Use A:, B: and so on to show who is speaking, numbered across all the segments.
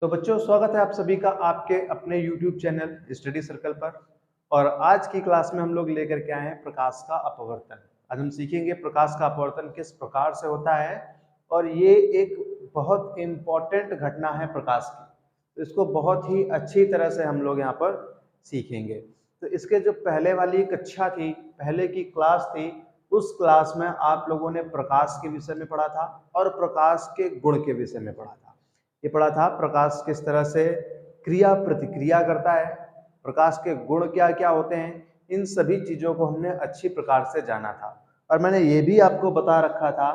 A: तो बच्चों, स्वागत है आप सभी का आपके अपने YouTube चैनल स्टडी सर्कल पर। और आज की क्लास में हम लोग लेकर के आए हैं प्रकाश का अपवर्तन। आज हम सीखेंगे प्रकाश का अपवर्तन किस प्रकार से होता है, और ये एक बहुत इम्पॉर्टेंट घटना है प्रकाश की। तो इसको बहुत ही अच्छी तरह से हम लोग यहाँ पर सीखेंगे। तो इसके जो पहले वाली कक्षा थी, पहले की क्लास थी, उस क्लास में आप लोगों ने प्रकाश के विषय में पढ़ा था और प्रकाश के गुण के विषय में पढ़ा था। ये पढ़ा था प्रकाश किस तरह से क्रिया प्रतिक्रिया करता है, प्रकाश के गुण क्या क्या होते हैं, इन सभी चीजों को हमने अच्छी प्रकार से जाना था। और मैंने ये भी आपको बता रखा था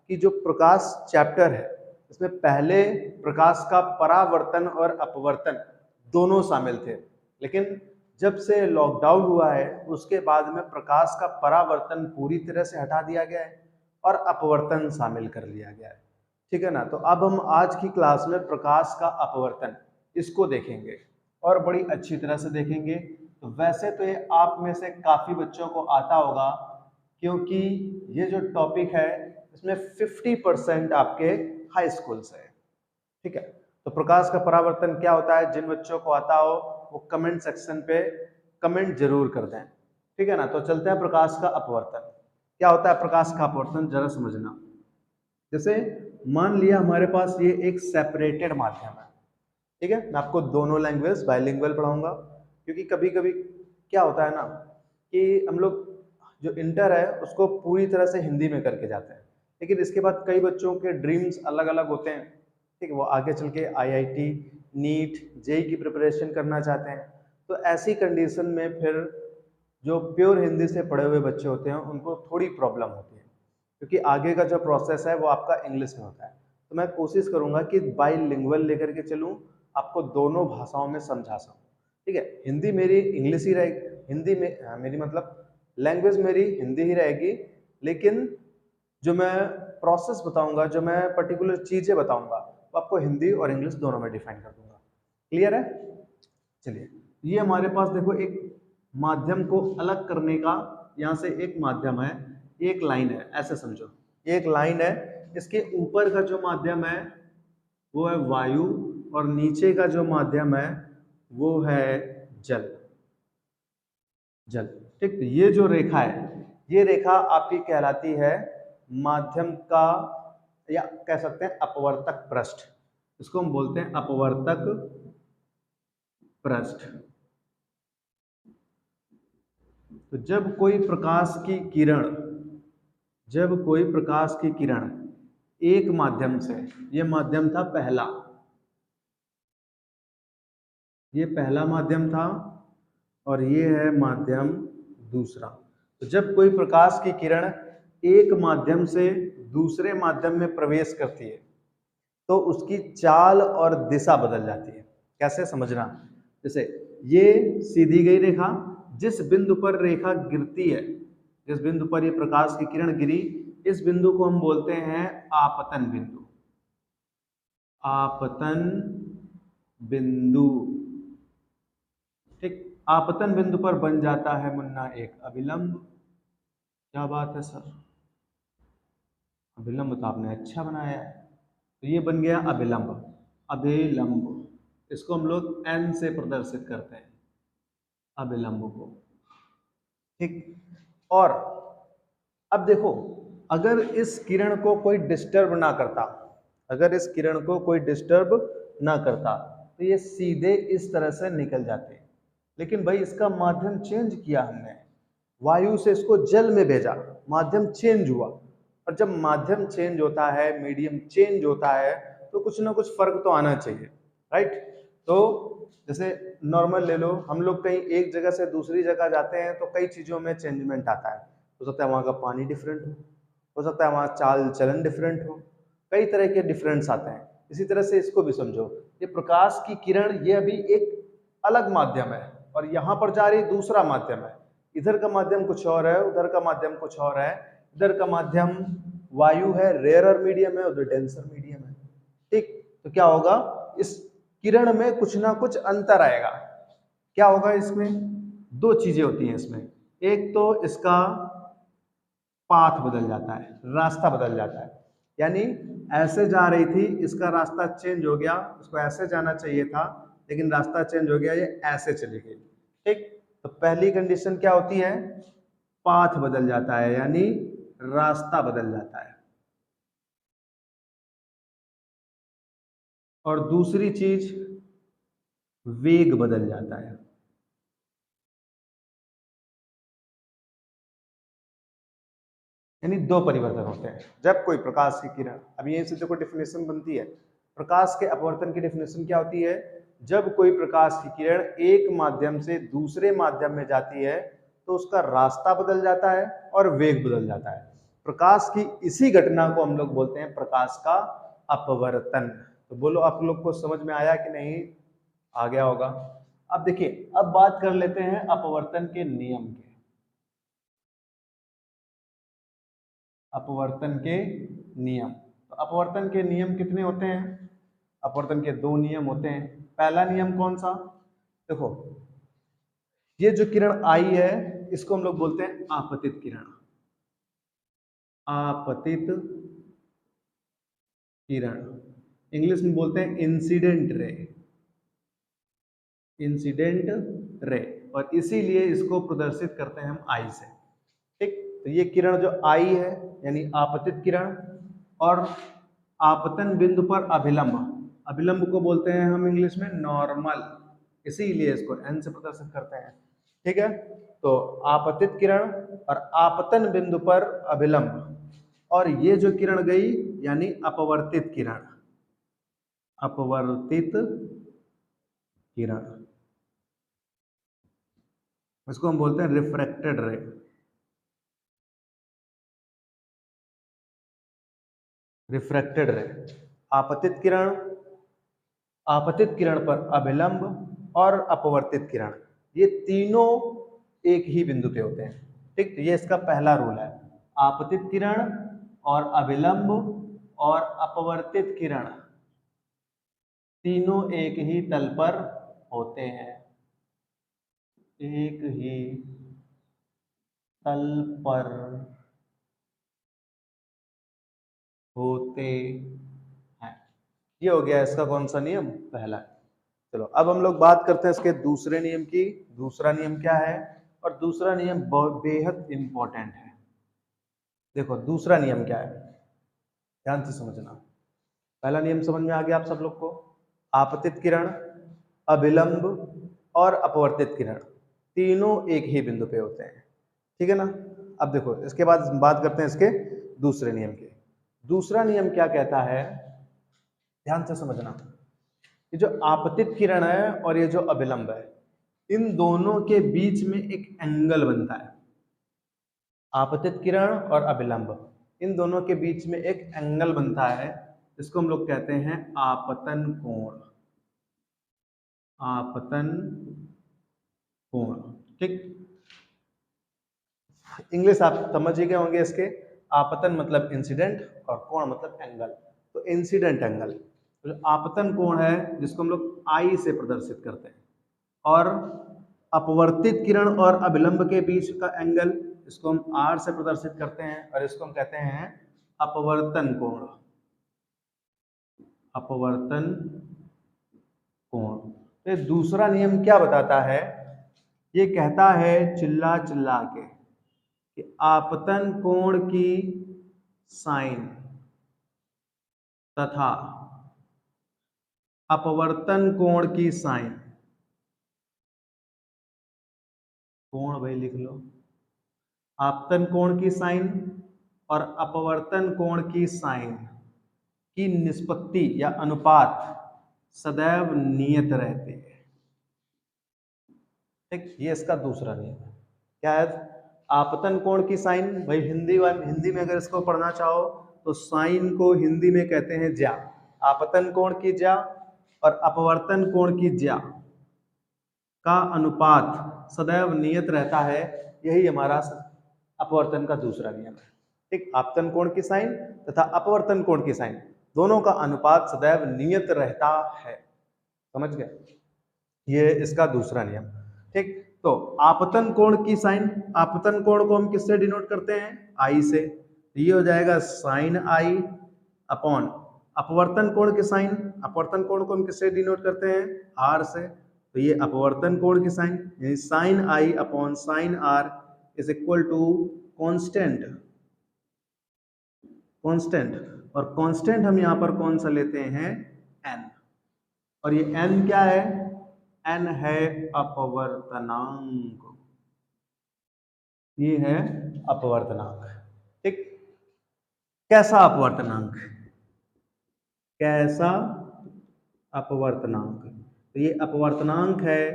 A: कि जो प्रकाश चैप्टर है इसमें पहले प्रकाश का परावर्तन और अपवर्तन दोनों शामिल थे, लेकिन जब से लॉकडाउन हुआ है उसके बाद में प्रकाश का परावर्तन पूरी तरह से हटा दिया गया है और अपवर्तन शामिल कर लिया गया है। ठीक है ना। तो अब हम आज की क्लास में प्रकाश का अपवर्तन इसको देखेंगे और बड़ी अच्छी तरह से देखेंगे। तो वैसे तो ये आप में से काफी बच्चों को आता होगा, क्योंकि ये जो टॉपिक है इसमें 50% आपके हाई स्कूल से है। ठीक है। तो प्रकाश का परावर्तन क्या होता है, जिन बच्चों को आता हो वो कमेंट सेक्शन पे कमेंट जरूर कर दें। ठीक है ना। तो चलते हैं प्रकाश का अपवर्तन। क्या होता है प्रकाश का अपवर्तन, जरा समझना। जैसे मान लिया हमारे पास ये एक सेपरेटेड माध्यम है। ठीक है, मैं आपको दोनों लैंग्वेज बाइलिंगुअल पढ़ाऊंगा, क्योंकि कभी कभी क्या होता है ना कि हम लोग जो इंटर है उसको पूरी तरह से हिंदी में करके जाते हैं, लेकिन इसके बाद कई बच्चों के ड्रीम्स अलग अलग होते हैं। ठीक है, वो आगे चल के आईआईटी, नीट, जेई की प्रिपरेशन करना चाहते हैं। तो ऐसी कंडीशन में फिर जो प्योर हिंदी से पढ़े हुए बच्चे होते हैं उनको थोड़ी प्रॉब्लम होती है, क्योंकि आगे का जो प्रोसेस है वो आपका इंग्लिश में होता है। तो मैं कोशिश करूंगा कि बाइलिंगुअल लेकर के चलूं, आपको दोनों भाषाओं में समझा सकूं। ठीक है, हिंदी मेरी इंग्लिश ही रहेगी, हिंदी में मेरी मतलब लैंग्वेज मेरी हिंदी ही रहेगी, लेकिन जो मैं प्रोसेस बताऊंगा, जो मैं पर्टिकुलर चीजें बताऊंगा, वो आपको हिंदी और इंग्लिश दोनों में डिफाइन कर दूंगा। क्लियर है। चलिए, ये हमारे पास देखो एक माध्यम को अलग करने का, यहाँ से एक माध्यम है, एक लाइन है, ऐसे समझो। एक लाइन है, इसके ऊपर का जो माध्यम है वो है वायु, और नीचे का जो माध्यम है वो है जल। जल। ठीक, तो ये जो रेखा है, ये रेखा आपकी कहलाती है माध्यम का, या कह सकते हैं अपवर्तक पृष्ठ। इसको हम बोलते हैं अपवर्तक पृष्ठ। तो जब कोई प्रकाश की किरण, जब कोई प्रकाश की किरण एक माध्यम से, ये माध्यम था पहला, ये पहला माध्यम था, और ये है माध्यम दूसरा। तो जब कोई प्रकाश की किरण एक माध्यम से दूसरे माध्यम में प्रवेश करती है तो उसकी चाल और दिशा बदल जाती है। कैसे समझना, जैसे ये सीधी गई रेखा, जिस बिंदु पर रेखा गिरती है, जिस बिंदु पर ये प्रकाश की किरण गिरी, इस बिंदु को हम बोलते हैं आपतन बिंदु। आपतन बिंदु। ठीक, आपतन बिंदु पर बन जाता है मुन्ना एक अभिलंब। क्या बात है सर, अभिलंब तो आपने अच्छा बनाया है। तो ये बन गया अभिलंब। अभिलंब, इसको हम लोग एन से प्रदर्शित करते हैं, अभिलंब को। ठीक, और अब देखो, अगर इस किरण को कोई डिस्टर्ब ना करता, अगर इस किरण को कोई डिस्टर्ब ना करता तो ये सीधे इस तरह से निकल जाते। लेकिन भाई इसका माध्यम चेंज किया हमने, वायु से इसको जल में भेजा, माध्यम चेंज हुआ। और जब माध्यम चेंज होता है, मीडियम चेंज होता है, तो कुछ ना कुछ फर्क तो आना चाहिए, राइट। तो जैसे नॉर्मल ले लो, हम लोग कहीं एक जगह से दूसरी जगह जाते हैं तो कई चीजों में चेंजमेंट आता है। हो सकता है वहाँ का पानी डिफरेंट हो सकता है वहाँ चाल चलन डिफरेंट हो, कई तरह के डिफरेंस आते हैं। इसी तरह से इसको भी समझो, ये प्रकाश की किरण ये अभी एक अलग माध्यम है और यहाँ पर जा रही दूसरा माध्यम है। इधर का माध्यम कुछ और है, उधर का माध्यम कुछ और है। इधर का माध्यम वायु है, रेयरर मीडियम है, उधर डेंसर मीडियम है। ठीक, तो क्या होगा, इस किरण में कुछ ना कुछ अंतर आएगा। क्या होगा इसमें, दो चीजें होती हैं इसमें। एक तो इसका पाथ बदल जाता है, रास्ता बदल जाता है। यानी ऐसे जा रही थी, इसका रास्ता चेंज हो गया, उसको ऐसे जाना चाहिए था लेकिन रास्ता चेंज हो गया, ये ऐसे चली गई। ठीक, तो पहली कंडीशन क्या होती है, पाथ बदल जाता है यानी रास्ता बदल जाता है। और दूसरी चीज वेग बदल जाता है। यानी दो परिवर्तन होते हैं जब कोई प्रकाश की किरण, अब यहीं से देखो डेफिनेशन बनती है, प्रकाश के अपवर्तन की डेफिनेशन क्या होती है, जब कोई प्रकाश की किरण एक माध्यम से दूसरे माध्यम में जाती है तो उसका रास्ता बदल जाता है और वेग बदल जाता है। प्रकाश की इसी घटना को हम लोग बोलते हैं प्रकाश का अपवर्तन। तो बोलो आप लोग को समझ में आया कि नहीं, आ गया होगा। अब देखिए, अब बात कर लेते हैं अपवर्तन के नियम के। अपवर्तन के नियम, तो अपवर्तन के नियम कितने होते हैं, अपवर्तन के दो नियम होते हैं। पहला नियम कौन सा, देखो ये जो किरण आई है इसको हम लोग बोलते हैं आपतित किरण। आपतित किरण इंग्लिश में बोलते हैं इंसिडेंट रे, इंसिडेंट रे, और इसीलिए इसको प्रदर्शित करते हैं हम आई से। ठीक, तो ये किरण जो आई है यानी आपतित किरण, और आपतन बिंदु पर अभिलंब, अभिलंब को बोलते हैं हम इंग्लिश में नॉर्मल, इसीलिए इसको एन से प्रदर्शित करते हैं। ठीक है, तो आपतित किरण और आपतन बिंदु पर अभिलंब, और ये जो किरण गई यानी अपवर्तित किरण, अपवर्तित किरण, इसको हम बोलते हैं रिफ्रैक्टेड रे। रिफ्रैक्टेड रे, आपतित किरण, आपतित किरण पर अभिलंब और अपवर्तित किरण, ये तीनों एक ही बिंदु पे होते हैं। ठीक, तो ये इसका पहला रूल है, आपतित किरण और अभिलंब और अपवर्तित किरण तीनों एक ही तल पर होते हैं, एक ही तल पर होते हैं। ये हो गया इसका कौन सा नियम, पहला। चलो अब हम लोग बात करते हैं इसके दूसरे नियम की। दूसरा नियम क्या है, और दूसरा नियम बेहद इंपॉर्टेंट है। देखो दूसरा नियम क्या है, ध्यान से समझना। पहला नियम समझ में आ गया आप सब लोग को, आपतित किरण, अभिलंब और अपवर्तित किरण तीनों एक ही बिंदु पे होते हैं। ठीक है ना, अब देखो इसके बाद बात करते हैं इसके दूसरे नियम की। दूसरा नियम क्या कहता है, ध्यान से समझना। ये जो आपतित किरण है और ये जो अभिलंब है, इन दोनों के बीच में एक एंगल बनता है। आपतित किरण और अभिलंब, इन दोनों के बीच में एक एंगल बनता है, इसको हम लोग कहते हैं आपतन कोण, आपतन कोण। ठीक, इंग्लिश आप समझ ही गए होंगे इसके, आपतन मतलब इंसिडेंट और कोण मतलब एंगल। तो इंसिडेंट एंगल, तो आपतन कोण है जिसको हम लोग आई से प्रदर्शित करते हैं, और अपवर्तित किरण और अभिलंब के बीच का एंगल, इसको हम आर से प्रदर्शित करते हैं, और इसको हम कहते हैं अपवर्तन कोण, अपवर्तन कोण। तो दूसरा नियम क्या बताता है, ये कहता है चिल्ला चिल्ला के कि आपतन कोण की साइन तथा अपवर्तन कोण की साइन, कोण भाई लिख लो, आपतन कोण की साइन और अपवर्तन कोण की साइन की निष्पत्ति या अनुपात सदैव नियत रहते हैं। ठीक, ये इसका दूसरा नियम है। क्या है, आपतन कोण की साइन, भाई हिंदी में अगर इसको पढ़ना चाहो तो साइन को हिंदी में कहते हैं ज्या, आपतन कोण की ज्या और अपवर्तन कोण की ज्या का अनुपात सदैव नियत रहता है, यही हमारा अपवर्तन का दूसरा नियम है। ठीक, आपतन कोण की साइन तथा अपवर्तन कोण की साइन दोनों का अनुपात सदैव नियत रहता है, समझ गए, ये इसका दूसरा नियम। ठीक, तो आपतन कोण की साइन, आपतन कोण को हम किससे डिनोट करते हैं, आई से, ये हो जाएगा साइन आई अपॉन अपवर्तन कोण के साइन, अपवर्तन कोण को हम किससे डिनोट करते हैं, आर से, तो ये अपवर्तन कोण के साइन यानी sine I upon sine R is equal to constant, constant, और कांस्टेंट हम यहां पर कौन सा लेते हैं, एन, और ये एन क्या है, एन है अपवर्तनांक, ये है अपवर्तनांक, ठीक। कैसा अपवर्तनांक, कैसा अपवर्तनांक, तो ये अपवर्तनांक है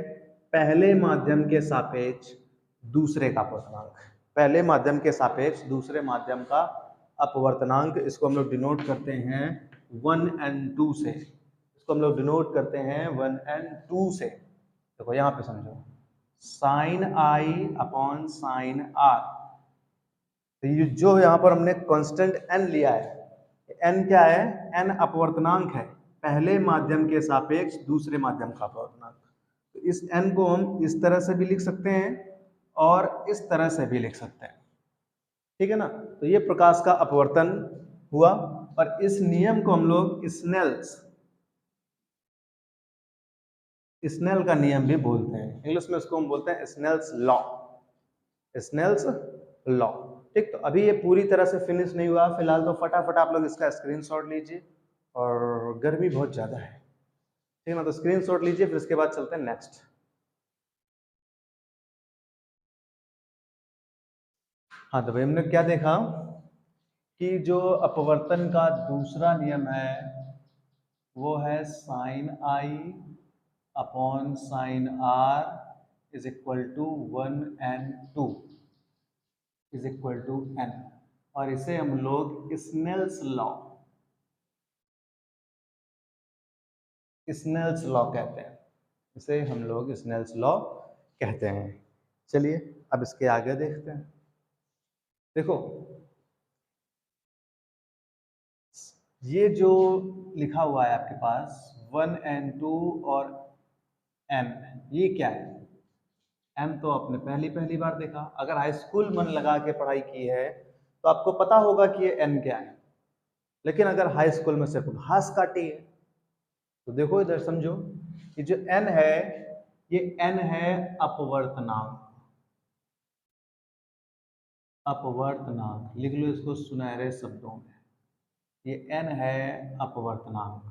A: पहले माध्यम के सापेक्ष दूसरे का अपवर्तनांक, पहले माध्यम के सापेक्ष दूसरे माध्यम का अपवर्तनांक, इसको हम लोग डिनोट करते हैं 1n2 से, इसको हम लोग डिनोट करते हैं 1n2 से। देखो यहां पे समझो, sine I upon sine R, तो ये जो यहाँ पर हमने कांस्टेंट n लिया है, n क्या है, n अपवर्तनांक है पहले माध्यम के सापेक्ष दूसरे माध्यम का अपवर्तनांक, तो इस n को हम इस तरह से भी लिख सकते हैं और इस तरह से भी लिख सकते हैं, ठीक है ना। तो ये प्रकाश का अपवर्तन हुआ, और इस नियम को हम लोग स्नेल का नियम भी बोलते हैं, इंग्लिश में इसको हम बोलते हैं स्नेल्स लॉ, स्नेल्स लॉ, ठीक। तो अभी ये पूरी तरह से फिनिश नहीं हुआ फिलहाल, तो फटाफट आप लोग इसका स्क्रीनशॉट लीजिए, और गर्मी बहुत ज्यादा है, ठीक है ना, तो स्क्रीनशॉट लीजिए, फिर इसके बाद चलते हैं नेक्स्ट। हाँ, तो भाई हमने क्या देखा कि जो अपवर्तन का दूसरा नियम है वो है sine I upon sine R is equal to 1n2 is equal to n, और इसे हम लोग स्नेल्स लॉ कहते हैं, इसे हम लोग स्नेल्स लॉ कहते हैं। चलिए अब इसके आगे देखते हैं। देखो ये जो लिखा हुआ है आपके पास 1n2 और n, ये क्या है, m तो आपने पहली बार देखा, अगर हाई स्कूल मन लगा के पढ़ाई की है तो आपको पता होगा कि ये n क्या है, लेकिन अगर हाई स्कूल में सिर्फ घास काटी है तो देखो इधर समझो, ये जो n है ये n है अपवर्तनांक, अपवर्तनांक लिख लो इसको सुनहरे शब्दों में, ये n है अपवर्तनांक,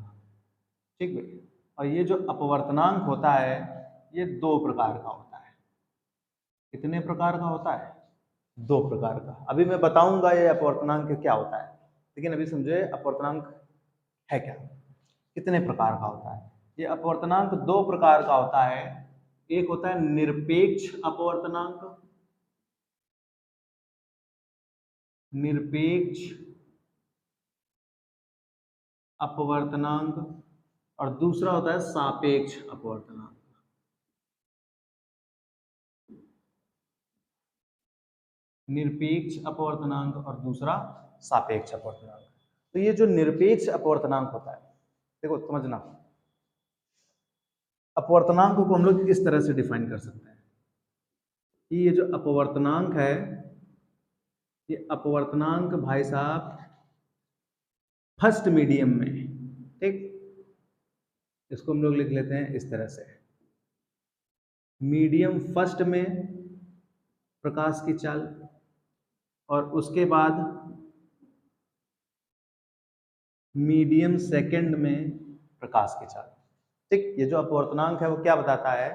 A: ठीक भाई। और ये जो अपवर्तनांक होता है ये दो प्रकार का होता है, कितने प्रकार का होता है, दो प्रकार का। अभी मैं बताऊंगा ये अपवर्तनांक क्या होता है, लेकिन अभी समझे अपवर्तनांक है क्या, कितने प्रकार का होता है। ये अपवर्तनांक दो प्रकार का होता है, एक होता है निरपेक्ष अपवर्तनांक, निरपेक्ष अपवर्तनांक, और दूसरा होता है सापेक्ष अपवर्तनांक। निरपेक्ष अपवर्तनांक और दूसरा सापेक्ष अपवर्तनांक। तो ये जो निरपेक्ष अपवर्तनांक होता है, देखो समझना, अपवर्तनांक को हम लोग इस तरह से डिफाइन कर सकते हैं कि ये जो अपवर्तनांक है, ये अपवर्तनांक भाई साहब फर्स्ट मीडियम में, ठीक, इसको हम लोग लिख लेते हैं इस तरह से, मीडियम फर्स्ट में प्रकाश की चाल, और उसके बाद मीडियम सेकंड में प्रकाश की चाल, ठीक। ये जो अपवर्तनांक है वो क्या बताता है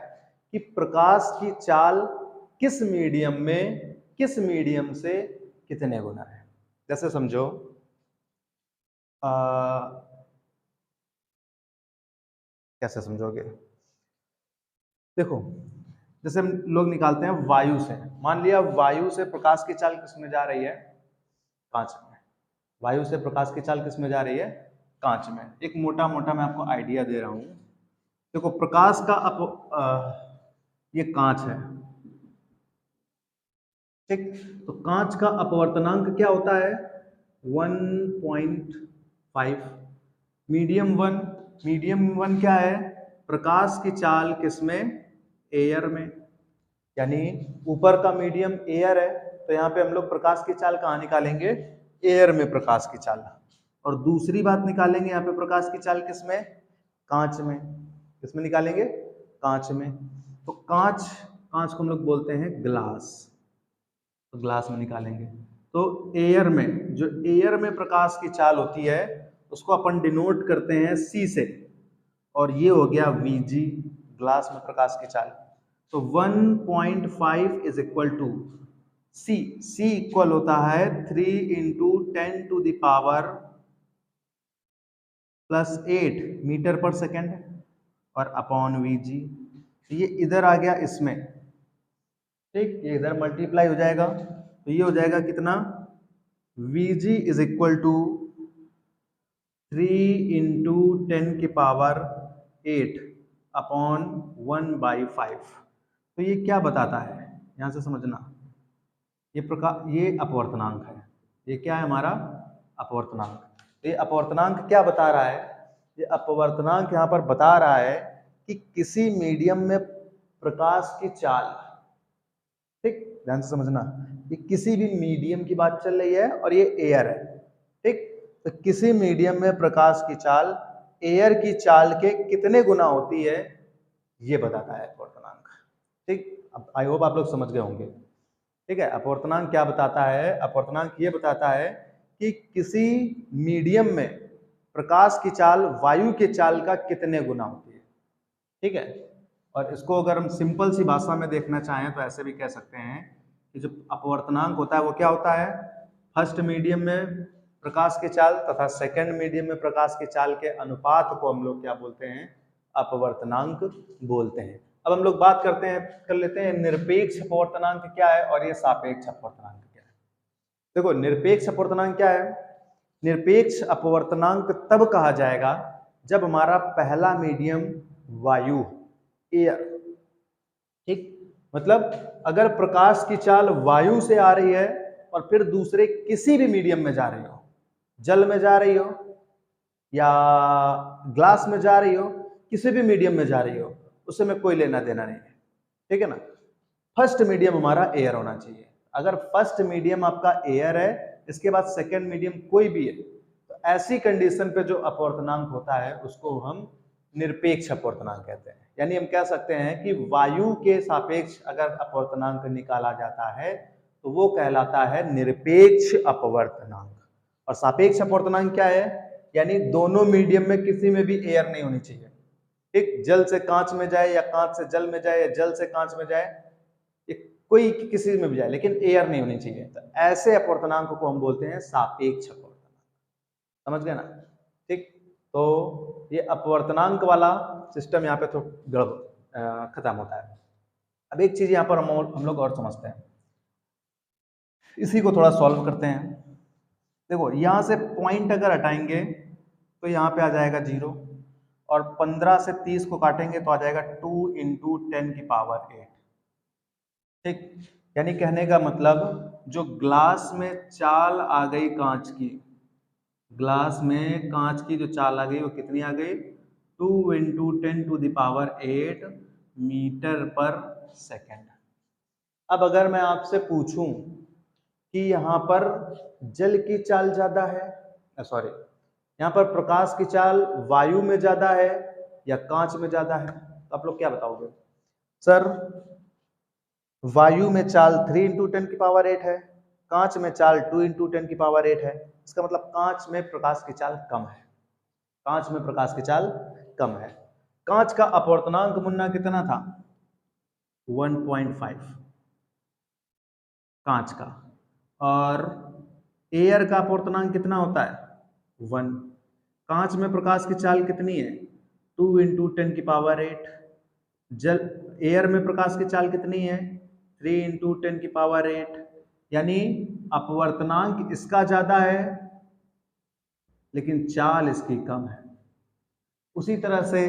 A: कि प्रकाश की चाल किस मीडियम से कितने गुना है। जैसे समझो कैसे समझोगे, देखो जैसे हम लोग निकालते हैं वायु से, मान लिया वायु से प्रकाश की चाल किस में जा रही है, कांच में, वायु से प्रकाश की चाल किस में जा रही है, कांच में। एक मोटा मोटा मैं आपको आइडिया दे रहा हूं, देखो प्रकाश का ये कांच है, ठीक, तो कांच का अपवर्तनांक क्या होता है 1.5, मीडियम वन क्या है, प्रकाश की चाल किसमें, एयर में, यानी ऊपर का मीडियम एयर है, तो यहाँ पे हम लोग प्रकाश की चाल कहाँ निकालेंगे, एयर में प्रकाश की चाल। और दूसरी बात निकालेंगे यहाँ पे प्रकाश की चाल किसमें, कांच में। किसमें निकालेंगे, कांच में। तो कांच, कांच को हम लोग बोलते हैं ग्लास, तो ग्लास में निकालेंगे। तो एयर में, जो एयर में प्रकाश की चाल होती है उसको अपन डिनोट करते हैं सी से, और ये हो गया Vg, ग्लास में प्रकाश की चाल। तो 1.5 is equal to C, C equal होता है 3 इंटू 10⁻⁸ मीटर पर सेकेंड और अपॉन Vg। ये इधर आ गया इसमें, ठीक, ये इधर मल्टीप्लाई हो जाएगा, तो ये हो जाएगा कितना, Vg is equal to 3 into 10⁸ upon 1/5। तो ये क्या बताता है, यहां से समझना, ये प्रकार, ये अपवर्तनांक है। ये क्या है हमारा, अपवर्तनांक। ये अपवर्तनांक क्या बता रहा है, ये अपवर्तनांक यहाँ पर बता रहा है कि किसी मीडियम में प्रकाश की चाल, ठीक, ध्यान से समझना, ये किसी भी मीडियम की बात चल रही है और ये एयर है, ठीक। तो किसी मीडियम में प्रकाश की चाल एयर की चाल के कितने गुना होती है, ये बताता है अपवर्तनांक, ठीक। अब आई होप आप लोग समझ गए होंगे, ठीक है। अपवर्तनांक क्या बताता है, अपवर्तनांक ये बताता है कि किसी मीडियम में प्रकाश की चाल वायु के चाल का कितने गुना होती है, ठीक है। और इसको अगर हम सिंपल सी भाषा में देखना चाहें तो ऐसे भी कह सकते हैं कि जो अपवर्तनांक होता है वो क्या होता है, फर्स्ट मीडियम में प्रकाश की चाल तथा सेकंड मीडियम में प्रकाश की चाल के अनुपात को हम लोग क्या बोलते हैं, अपवर्तनांक बोलते हैं। अब हम लोग बात कर लेते हैं निरपेक्ष अपवर्तनांक क्या है और ये सापेक्ष अपवर्तनांक क्या है। देखो, निरपेक्ष अपवर्तनांक क्या है, निरपेक्ष अपवर्तनांक तब कहा जाएगा जब हमारा पहला मीडियम वायु, एयर, ठीक, मतलब अगर प्रकाश की चाल वायु से आ रही है और फिर दूसरे किसी भी मीडियम में जा रही हो, जल में जा रही हो या ग्लास में जा रही हो, किसी भी मीडियम में जा रही हो, उससे में कोई लेना देना नहीं है, ठीक है ना। फर्स्ट मीडियम हमारा एयर होना चाहिए। अगर फर्स्ट मीडियम आपका एयर है, इसके बाद सेकंड मीडियम कोई भी है, तो ऐसी कंडीशन पे जो अपवर्तनांक होता है उसको हम निरपेक्ष अपवर्तनांक कहते हैं। यानी हम कह सकते हैं कि वायु के सापेक्ष अगर अपवर्तनांक निकाला जाता है तो वो कहलाता है निरपेक्ष अपवर्तनांक। और सापेक्ष अपवर्तनांक क्या है, यानी दोनों मीडियम में किसी में भी एयर नहीं होनी चाहिए, ठीक। जल से कांच में जाए या कांच से जल में जाए या जल से कांच में जाए, कोई किसी में भी जाए, लेकिन एयर नहीं होनी चाहिए। तो ऐसे अपवर्तनांक को हम बोलते हैं सापेक्ष अपवर्तनांक। समझ गए ना, ठीक। तो ये अपवर्तनांक वाला सिस्टम यहाँ पे तो खत्म होता है। अब एक चीज यहाँ पर हम लोग और समझते हैं, इसी को थोड़ा सॉल्व करते हैं। देखो, यहाँ से पॉइंट अगर हटाएंगे तो यहाँ पे आ जाएगा 0, और 15 से 30 को काटेंगे तो आ जाएगा 2 इंटू 10⁸, ठीक। यानी कहने का मतलब जो ग्लास में चाल आ गई कांच की, ग्लास में कांच की जो चाल आ गई वो कितनी आ गई, 2 इंटू 10⁸ मीटर पर सेकेंड। अब अगर मैं आपसे पूछूं कि यहाँ पर जल की चाल ज्यादा है, सॉरी, यहाँ पर प्रकाश की चाल वायु में ज्यादा है या कांच में ज्यादा है, तो आप लोग क्या बताओगे। सर, वायु में चाल 3 इंटू 10⁸ है, कांच में चाल 2 इंटू 10⁸ है। इसका मतलब कांच में प्रकाश की चाल कम है, कांच में प्रकाश की चाल कम है। कांच का अपवर्तनांक मुन्ना कितना था, 1.5 कांच का, और एयर का अपवर्तनांक कितना होता है, 1। कांच में प्रकाश की चाल कितनी है, 2 इंटू 10⁸। जल, एयर में प्रकाश की चाल कितनी है, 3 इंटू 10⁸। यानी अपवर्तनांक इसका ज्यादा है लेकिन चाल इसकी कम है। उसी तरह से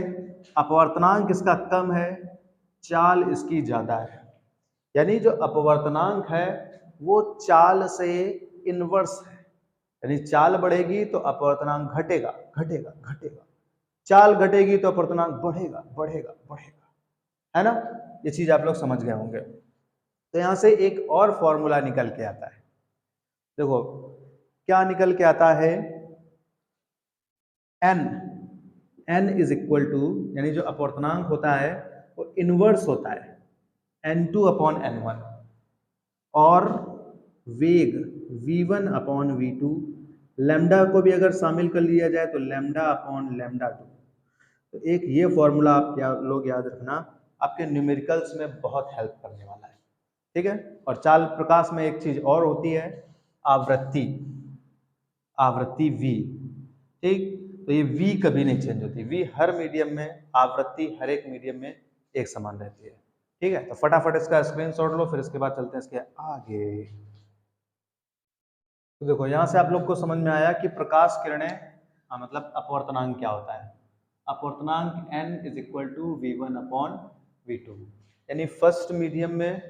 A: अपवर्तनांक इसका कम है, चाल इसकी ज्यादा है। यानी जो अपवर्तनांक है वो चाल से इनवर्स है, यानी चाल बढ़ेगी तो अपवर्तनांक घटेगा घटेगा घटेगा, चाल घटेगी तो अपवर्तनांक बढ़ेगा बढ़ेगा बढ़ेगा, है ना। ये चीज आप लोग समझ गए होंगे। तो यहां से एक और फॉर्मूला निकल के आता है। देखो क्या निकल के आता है N N is equal to, यानी जो अपवर्तनांक होता है वो इनवर्स होता है n2/n1, और वेग v1/v2, लैम्डा को भी अगर शामिल कर लिया जाए तो λ/λ2। तो एक ये फॉर्मूला आप लोग याद रखना, आपके न्यूमेरिकल्स में बहुत हेल्प करने वाला है, ठीक है। और चाल प्रकाश में एक चीज और होती है, आवृत्ति, आवृत्ति v, ठीक। तो ये v कभी नहीं चेंज होती, v हर मीडियम में, आवृत्ति हर एक मीडियम में एक समान रहती है, ठीक है। तो फटाफट इसका स्क्रीनशॉट लो, फिर इसके बाद चलते हैं इसके आगे। तो देखो यहाँ से आप लोग को समझ में आया कि प्रकाश किरणें, मतलब अपवर्तनांक क्या होता है। अपवर्तनांक n is equal to v1/v2, यानी फर्स्ट मीडियम में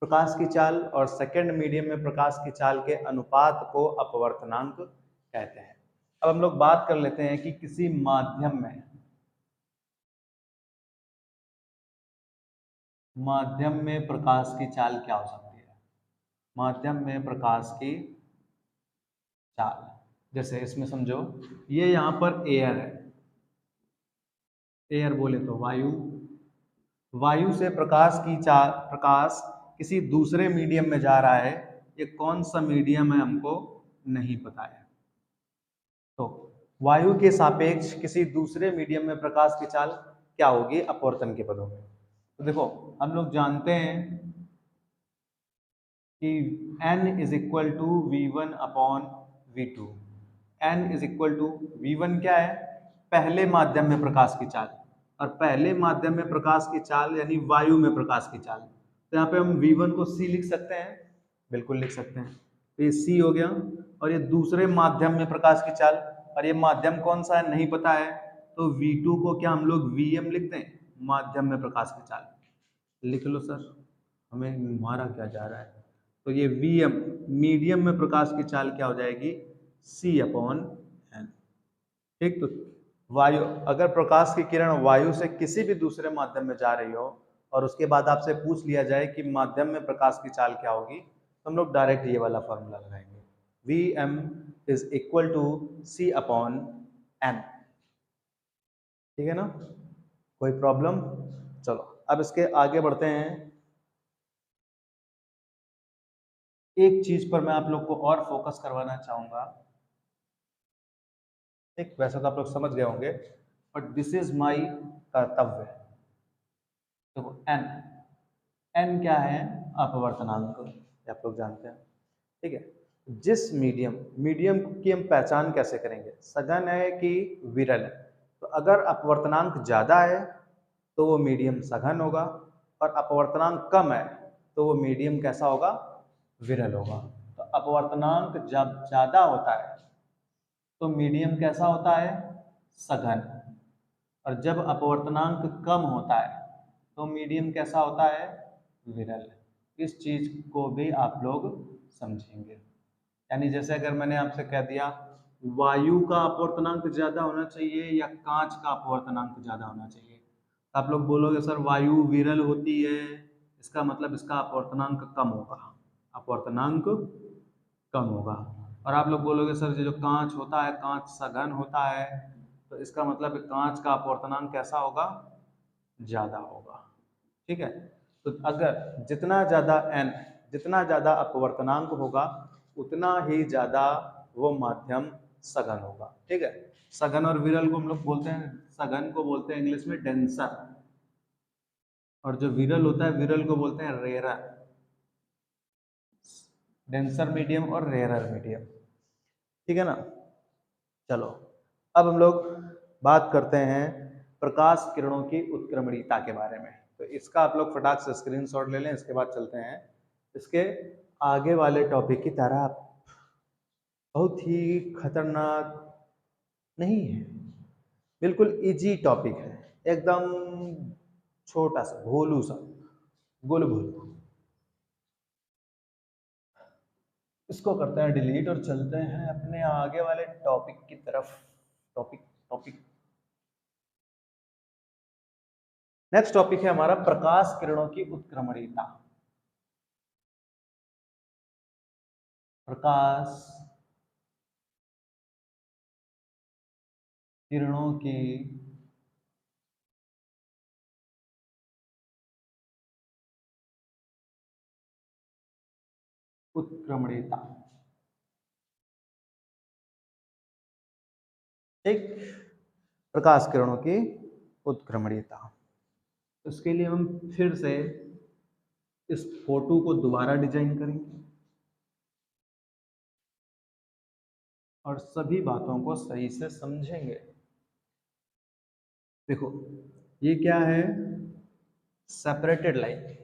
A: प्रकाश की चाल और सेकंड मीडियम में प्रकाश की चाल के अनुपात को अपवर्तनांक कहते हैं। अब हम लोग बात कर लेते हैं कि किसी माध्यम में प्रकाश की चाल क्या हो सकती है। माध्यम में प्रकाश की चाल, जैसे इसमें समझो ये यहाँ पर एयर है, एयर बोले तो वायु, वायु से प्रकाश की चाल, प्रकाश किसी दूसरे मीडियम में जा रहा है, ये कौन सा मीडियम है हमको नहीं पता है। तो वायु के सापेक्ष किसी दूसरे मीडियम में प्रकाश की चाल क्या होगी अपवर्तन के पदों में। तो देखो हम लोग जानते हैं कि n is equal to v1/v2। n is equal to v1 क्या है, पहले माध्यम में प्रकाश की चाल, और पहले माध्यम में प्रकाश की चाल यानी वायु में प्रकाश की चाल। तो यहाँ पे हम v1 को c लिख सकते हैं, बिल्कुल लिख सकते हैं, तो ये c हो गया। और ये दूसरे माध्यम में प्रकाश की चाल, और ये माध्यम कौन सा है नहीं पता है, तो v2 को क्या हम लोग vm लिखते हैं, माध्यम में प्रकाश की चाल। लिख लो सर, हमें मारा क्या जा रहा है। तो ये Vm मीडियम में प्रकाश की चाल क्या हो जाएगी, C/n, ठीक। तो वायु, अगर प्रकाश की किरण वायु से किसी भी दूसरे माध्यम में जा रही हो और उसके बाद आपसे पूछ लिया जाए कि माध्यम में प्रकाश की चाल क्या होगी, तो हम लोग डायरेक्ट ये वाला फॉर्मूला लगाएंगे, Vm is equal to C/n, ठीक है ना, कोई प्रॉब्लम। चलो अब इसके आगे बढ़ते हैं। एक चीज पर मैं आप लोग को और फोकस करवाना चाहूंगा, एक वैसे तो आप लोग समझ गए होंगे, बट दिस इज माई कर्तव्य। देखो एन, एन क्या है, अपवर्तनांक, ये आप लोग जानते हैं, ठीक है। जिस मीडियम, मीडियम की हम पहचान कैसे करेंगे, सघन है कि विरल है। तो अगर अपवर्तनांक ज्यादा है तो वो मीडियम सघन होगा, और अपवर्तनांक कम है तो वो मीडियम कैसा होगा, विरल होगा। तो अपवर्तनांक जब ज्यादा होता है तो मीडियम कैसा होता है, सघन, और जब अपवर्तनांक कम होता है तो मीडियम कैसा होता है, विरल। इस चीज को भी आप लोग समझेंगे। यानी जैसे अगर मैंने आपसे कह दिया वायु का अपवर्तनांक ज्यादा होना चाहिए या कांच का अपवर्तनांक ज्यादा होना चाहिए, तो आप लोग बोलोगे सर वायु विरल होती है, इसका मतलब इसका अपवर्तनांक कम होगा, अपवर्तनांक कम होगा। और आप लोग बोलोगे सर जो कांच होता है, कांच सघन होता है, तो इसका मतलब कांच का अपवर्तनांक कैसा होगा, ज्यादा होगा, ठीक है। तो अगर जितना ज्यादा n, जितना ज्यादा अपवर्तनांक होगा उतना ही ज्यादा वो माध्यम सघन होगा, ठीक है। सघन और विरल को हम लोग बोलते हैं, सघन को बोलते हैं इंग्लिश में डेंसर, और जो विरल होता है विरल को बोलते हैं रेरर, डेंसर मीडियम और रेयरर मीडियम, ठीक है ना। चलो अब हम लोग बात करते हैं प्रकाश किरणों की उत्क्रमणीयता के बारे में। तो इसका आप लोग फटाक से स्क्रीनशॉट ले लें, इसके बाद चलते हैं इसके आगे वाले टॉपिक की तरफ। बहुत ही खतरनाक नहीं है, बिल्कुल इजी टॉपिक है, एकदम छोटा सा भोलू सा गुलगुल। इसको करते हैं डिलीट और चलते हैं अपने आगे वाले टॉपिक की तरफ। टॉपिक टॉपिक नेक्स्ट टॉपिक है हमारा प्रकाश किरणों की उत्क्रमणीयता। प्रकाश किरणों की उत्क्रमणीयता। ठीक, प्रकाश किरणों की उत्क्रमणीयता। इसके लिए हम फिर से इस फोटो को दोबारा डिजाइन करेंगे और सभी बातों को सही से समझेंगे। देखो ये क्या है, सेपरेटेड लाइन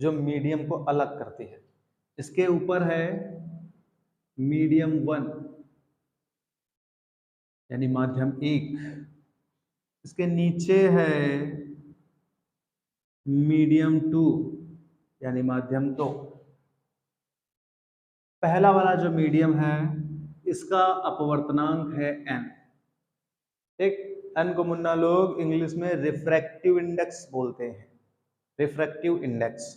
A: जो मीडियम को अलग करती है। इसके ऊपर है मीडियम 1 यानी माध्यम 1, इसके नीचे है मीडियम 2 यानी माध्यम 2। पहला वाला जो मीडियम है इसका अपवर्तनांक है n। एक n को मुन्ना लोग इंग्लिश में रिफ्रैक्टिव इंडेक्स बोलते हैं, रिफ्रैक्टिव इंडेक्स।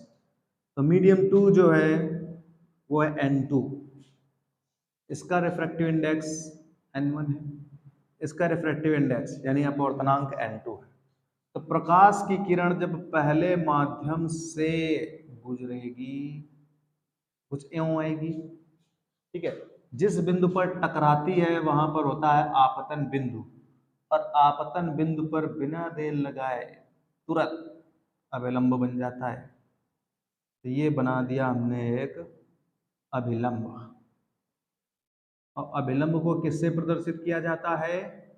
A: तो मीडियम 2 जो है वो है n2, इसका रिफ्रैक्टिव इंडेक्स n1 है, इसका रिफ्रैक्टिव इंडेक्स यानी अपवर्तनांक n2 है। तो प्रकाश की किरण जब पहले माध्यम से गुजरेगी कुछ यूं आएगी, ठीक है। जिस बिंदु पर टकराती है वहां पर होता है आपतन बिंदु, और आपतन बिंदु पर बिना देर लगाए तुरंत अभिलंब बन जाता है। तो ये बना दिया हमने एक अभिलंब, और अभिलंब को किससे प्रदर्शित किया जाता है,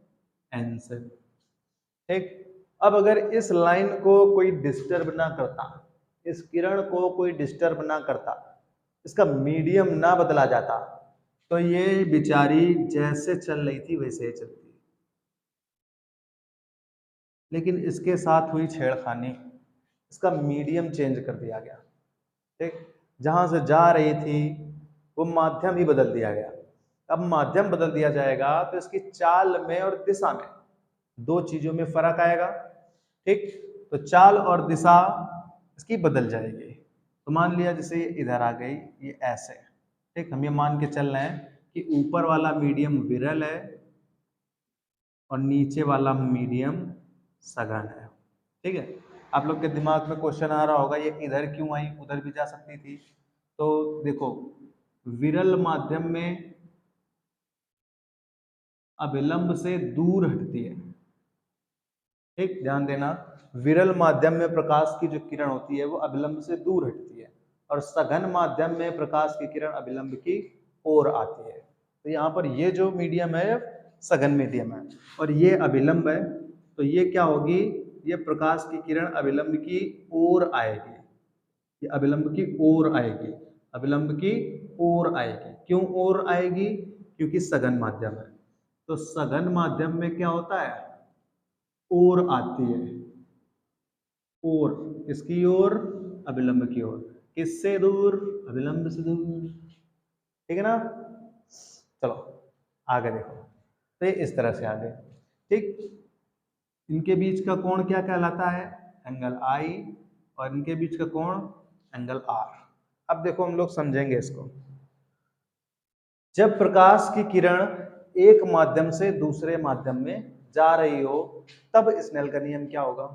A: n से। ठीक, अब अगर इस लाइन को कोई डिस्टर्ब ना करता, इस किरण को कोई डिस्टर्ब ना करता, इसका मीडियम ना बदला जाता, तो ये बेचारी जैसे चल रही थी वैसे ही चलती। लेकिन इसके साथ हुई छेड़खानी, इसका मीडियम चेंज कर दिया गया। ठीक, जहां से जा रही थी वो माध्यम ही बदल दिया गया। अब माध्यम बदल दिया जाएगा तो इसकी चाल में और दिशा में दो चीजों में फर्क आएगा। ठीक, तो चाल और दिशा इसकी बदल जाएगी। तो मान लिया जैसे इधर आ गई, ये ऐसे। ठीक, हम ये मान के चल रहे हैं कि ऊपर वाला मीडियम विरल है और नीचे वाला मीडियम सघन है। ठीक है, आप लोग के दिमाग में क्वेश्चन आ रहा होगा ये इधर क्यों आई, उधर भी जा सकती थी। तो देखो विरल माध्यम में अभिलंब से दूर हटती है। ठीक, ध्यान देना, विरल माध्यम में प्रकाश की जो किरण होती है वो अभिलंब से दूर हटती है, और सघन माध्यम में प्रकाश की किरण अभिलंब की ओर आती है। तो यहाँ पर ये जो मीडियम है सघन मीडियम है और ये अभिलंब है, तो ये क्या होगी, ये प्रकाश की किरण अभिलंब की ओर आएगी, ये अभिलंब की ओर आएगी, अभिलंब की ओर आएगी। क्यों ओर आएगी, क्योंकि सघन माध्यम है। तो सघन माध्यम में क्या होता है, ओर आती है, ओर किसकी ओर, अभिलंब की ओर। किससे दूर, अभिलंब से दूर। ठीक है ना, चलो आगे देखो। तो ये इस तरह से आगे। ठीक, इनके बीच का कोण क्या कहलाता है, एंगल आई, और इनके बीच का कोण एंगल आर। अब देखो हम लोग समझेंगे इसको। जब प्रकाश की किरण एक माध्यम से दूसरे माध्यम में जा रही हो तब स्नेल का नियम क्या होगा।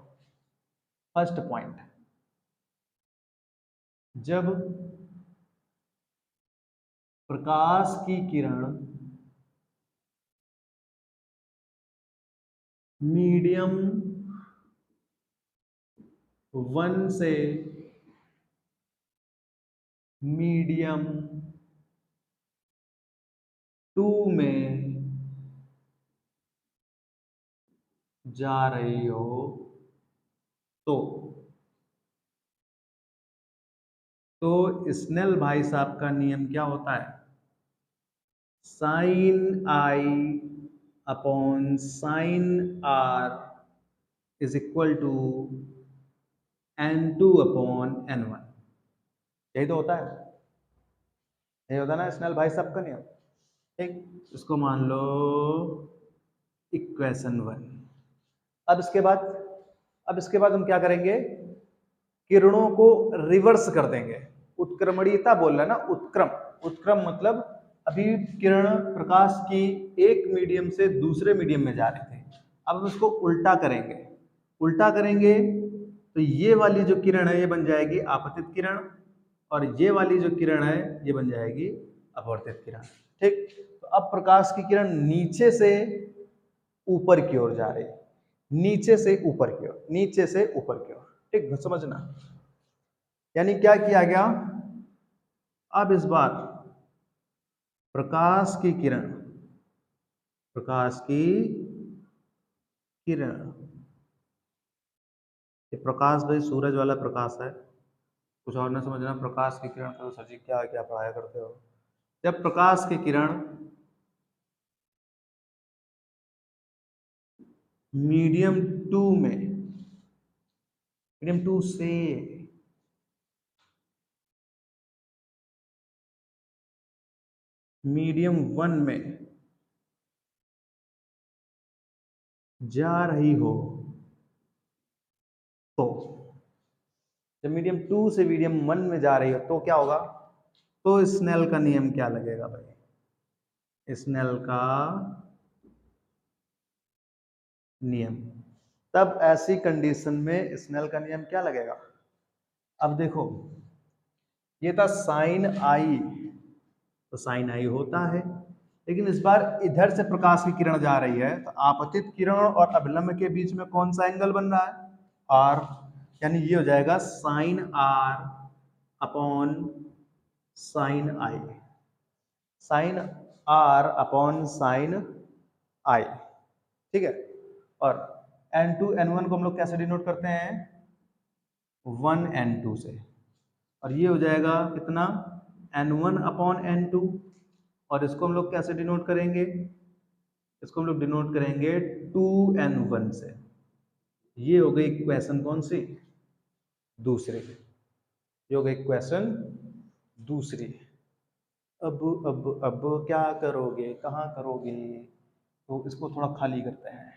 A: फर्स्ट पॉइंट, जब प्रकाश की किरण मीडियम 1 से मीडियम 2 में जा रही हो तो स्नेल भाई साहब का नियम क्या होता है, sine I upon sine R is equal to n2 upon n1। यही तो होता है, यही होता है ना स्नेल भाई साहब का नियम। ठीक, इसको मान लो इक्वेशन 1। अब इसके बाद हम क्या करेंगे, किरणों को रिवर्स कर देंगे। उत्क्रमणीयता बोल रहा है ना, उत्क्रम, उत्क्रम मतलब अभी किरण प्रकाश की एक मीडियम से दूसरे मीडियम में जा रहे थे, अब हम इसको उल्टा करेंगे। उल्टा करेंगे तो ये वाली जो किरण है ये बन जाएगी आपतित किरण, और ये वाली जो किरण है ये बन जाएगी अपवर्तित किरण। ठीक, तो अब प्रकाश की किरण नीचे से ऊपर की ओर जा रही है, नीचे से ऊपर की ओर, नीचे से ऊपर की ओर। ठीक, समझना, यानी क्या किया गया, अब इस बार प्रकाश की किरण, प्रकाश की किरण, ये प्रकाश भाई सूरज वाला प्रकाश है, कुछ और ना समझना। प्रकाश की किरण तो सर जी क्या क्या पढ़ाया करते हो। जब प्रकाश की किरण मीडियम 2 में, मीडियम 2 से मीडियम 1 में जा रही हो, तो जब मीडियम 2 से मीडियम 1 में जा रही हो तो क्या होगा, तो स्नेल का नियम क्या लगेगा भाई, स्नेल का नियम। तब ऐसी कंडीशन में स्नेल का नियम क्या लगेगा। अब देखो ये था साइन आई, तो साइन आई होता है, लेकिन इस बार इधर से प्रकाश की किरण जा रही है, तो आपतित किरण और अभिलंब के बीच में कौन सा एंगल बन रहा है, आर, यानी ये हो जाएगा sine R upon sine I, sine R upon sine I. ठीक है, और n2 n1 को हम लोग कैसे डिनोट करते हैं, 1n2 से, और ये हो जाएगा कितना, n1 अपॉन n2, और इसको हम लोग कैसे डिनोट करेंगे, इसको हम लोग डिनोट करेंगे 2n1 से। ये हो गई इक्वेशन कौन सी, दूसरी, ये हो गई इक्वेशन दूसरी। अब क्या करोगे, कहाँ करोगे, तो इसको थोड़ा खाली करते हैं।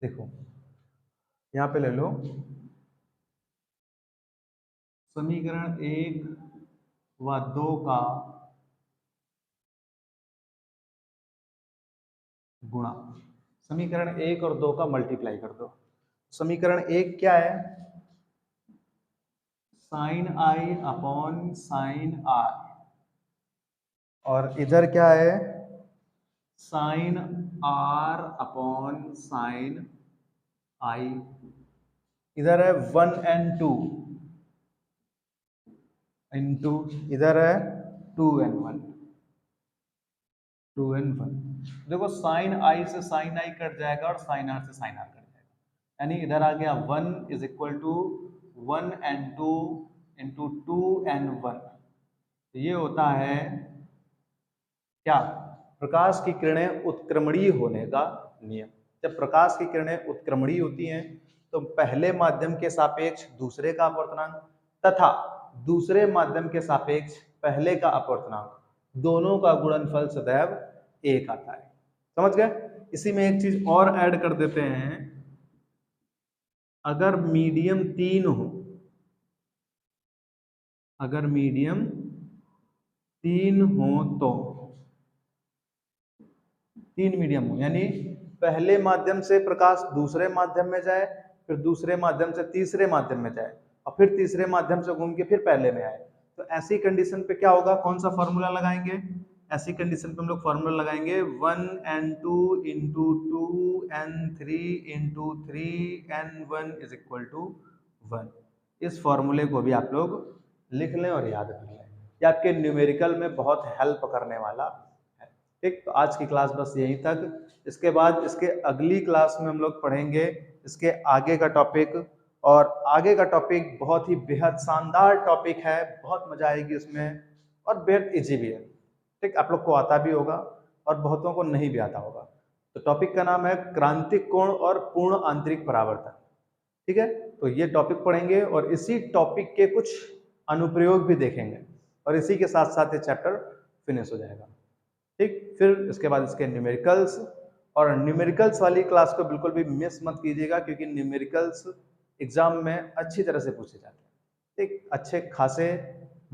A: देखो यहाँ पे ले लो समीकरण 1 व 2 का गुणा, समीकरण 1 और 2 का मल्टीप्लाई कर दो। समीकरण 1 क्या है, sine I upon sine R, और इधर क्या है, sine R upon sine I, इधर है 1n2 इंटू, इधर है 2n1, 2n1। देखो साइन आई से साइन आई कट जाएगा और साइन आर से साइन आर कट जाएगा, यानी इधर आ गया 1 is equal to 1n2 into 2n1। ये होता है क्या, प्रकाश की किरणें उत्क्रमणीय होने का नियम। जब प्रकाश की किरणें उत्क्रमणीय होती हैं तो पहले माध्यम के सापेक्ष दूसरे का अपवर्तनांक तथा दूसरे माध्यम के सापेक्ष पहले का अपवर्तनांक, दोनों का गुणनफल सदैव 1 आता है। समझ गए। इसी में एक चीज और ऐड कर देते हैं, अगर मीडियम 3 हो, अगर मीडियम 3 हो तो 3 मीडियम हो, यानी पहले माध्यम से प्रकाश दूसरे माध्यम में जाए, फिर दूसरे माध्यम से तीसरे माध्यम में जाए, और फिर तीसरे माध्यम से घूम के फिर पहले में आए, तो ऐसी कंडीशन पे क्या होगा, कौन सा फॉर्मूला लगाएंगे, ऐसी कंडीशन पे हम लोग फॉर्मूला लगाएंगे 1n2 into 2n3 into 3n1 is equal to 1। इस फॉर्मूले को भी आप लोग लिख लें और याद कर लें, ये आपके न्यूमेरिकल में बहुत हेल्प करने वाला है। ठीक, तो आज की क्लास बस यहीं तक। इसके बाद इसके अगली क्लास में हम लोग पढ़ेंगे इसके आगे का टॉपिक, और आगे का टॉपिक बहुत ही बेहद शानदार टॉपिक है, बहुत मजा आएगी उसमें, और बेहद इजी भी है। ठीक, आप लोग को आता भी होगा और बहुतों को नहीं भी आता होगा। तो टॉपिक का नाम है क्रांतिक कोण और पूर्ण आंतरिक परावर्तन। ठीक है, तो ये टॉपिक पढ़ेंगे और इसी टॉपिक के कुछ अनुप्रयोग भी देखेंगे, और इसी के साथ साथ ये चैप्टर फिनिश हो जाएगा। ठीक, फिर इसके बाद इसके न्यूमेरिकल्स और न्यूमेरिकल्स वाली क्लास को बिल्कुल भी मिस मत कीजिएगा, क्योंकि न्यूमेरिकल्स एग्जाम में अच्छी तरह से पूछे जाते हैं, एक अच्छे खासे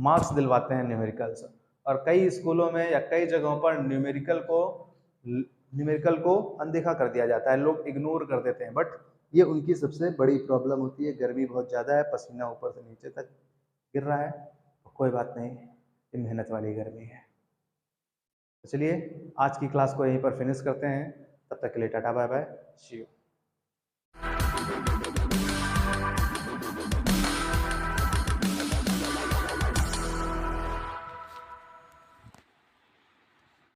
A: मार्क्स दिलवाते हैं न्यूमेरिकल्स। और कई स्कूलों में या कई जगहों पर न्यूमेरिकल को अनदेखा कर दिया जाता है, लोग इग्नोर कर देते हैं, बट ये उनकी सबसे बड़ी प्रॉब्लम होती है। गर्मी बहुत ज़्यादा है, पसीना ऊपर से नीचे तक गिर रहा है, तो कोई बात नहीं, ये मेहनत वाली गर्मी है। तो चलिए आज की क्लास को यहीं पर फिनिश करते हैं, तब तक के लिए tata bye bye, see you.